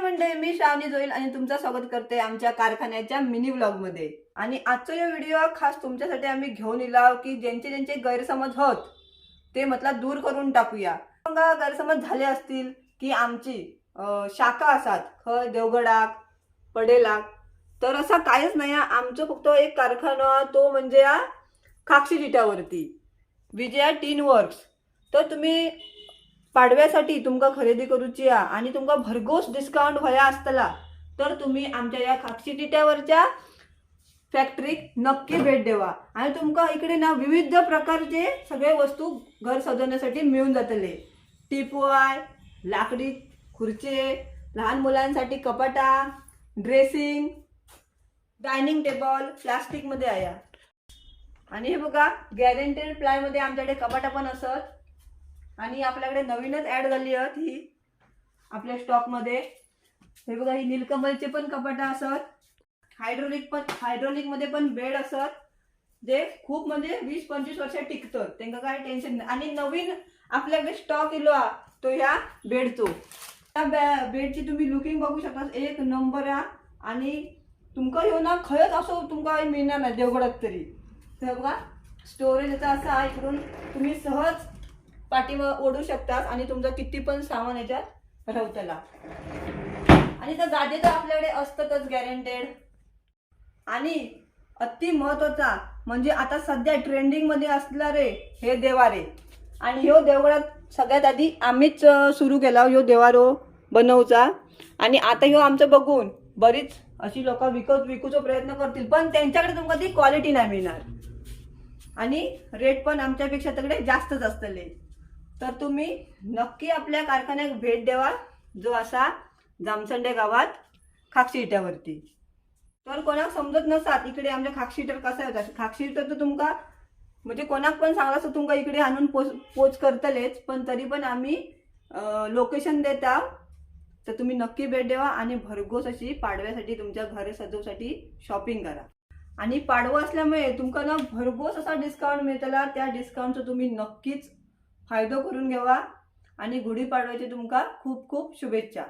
मंडळी, मी श्रावणी जोईल आणि तुमचं स्वागत करते आमच्या कारखान्याच्या मिनी व्लॉग मध्ये। आणि आजचा हा व्हिडिओ खास तुमच्यासाठी आम्ही घेऊन इलाव की ज्यांचे गैरसमज होत ते मतलब दूर करून टाकूया। गैरसमज झाले असतील की आमची शाखा असतात खय देवगडाक पडेलाक, तर असं काहीच नाही। आमचं फक्त एक कारखाना तो म्हणजे खाक्षी जिट्यावरती विजया टीन वर्क्स। तर तुम्ही पाडव्यासाठी तुमका खरेदी करूची आणि तुमका भरघोस डिस्काउंट व्हाया असतला तर तुम्ही आमच्या या खाक्षी जिट्यावरच्या फॅक्टरीक नक्की भेट देवा। आणि तुमका इकडे ना विविध प्रकारचे सगळे वस्तू घर सजवण्यासाठी मिळून जातले। टिपवाय, लाकडी खुर्चे, लहान मुलांसाठी कपाटा, ड्रेसिंग, डायनिंग टेबल प्लास्टिक मध्ये आहे। आणि हे बघा गॅरंटेड प्लाय मध्ये आमच्याकडे कपाटा पण असत। आणि आपल्याकडे नवीनच ऍड झाली आहे ही आपल्या स्टॉक मध्ये। हे बघा ही नीलकमलचे पण कपाटा असत, हायड्रोलिक मध्ये पण बेड असत जे खूप म्हणजे 20-25 वर्ष टिकतात, त्यांना काय टेन्शन नाही। आणि नवीन आपल्याकडे स्टॉक इलो तो ह्या बेडचो। त्या बेडची तुम्ही लुकिंग बघू शकता, एक नंबर आणि तुमका ह्यो ना खयच असो तुमका मिळणार नाही देवगडात तरी। तर बघा स्टोरेज याचा असा इकडून तुम्ही सहज पाठीवर ओढू शकतात आणि तुमचं किती पण सामान याच्यात रवतला। आणि त्या गादी तर आपल्याकडे असतातच गॅरंटेड। आणि अति महत्त्वाचा म्हणजे आता सध्या ट्रेंडिंग मध्ये असला रे हे देवारे। आणि ह्यो देवगडात सगळ्यात आधी आम्हीच सुरू केला ह्यो देवारो बनवचा। आणि आता ह्यो आमचं बघून बरीच अशी लोक विकूचा प्रयत्न करतील, पण त्यांच्याकडे तुमका ती क्वालिटी नाही मिळणार आणि रेट पण आमच्यापेक्षा तिकडे जास्तच असतले। तर तुम्ही नक्की आपल्या कारखान्यात भेट द्यावा जो असा जामसंडे गावात खाक्षी इट्यावरती। तर कोणाक समजत नसतात इकडे आमच्या खाक्षी इटर कसा होता, खाक्षी इटर तर तुमका म्हणजे कोणाक पण सांगला तर तुमका इकडे आणून पोच करतलेच, पण तरी पण आम्ही लोकेशन देता। तर तुम्ही नक्की भेट द्यावा आणि भरघोस अशी पाडव्यासाठी तुमच्या घर सजवसाठी शॉपिंग करा। आणि पाडवा असल्यामुळे तुमका ना भरघोस असा डिस्काउंट मिळतला, त्या डिस्काउंटचा तुम्ही नक्कीच फायदा करून घ्यावा। आणि गुढीपाडव्याची तुमका खूप खूप शुभेच्छा।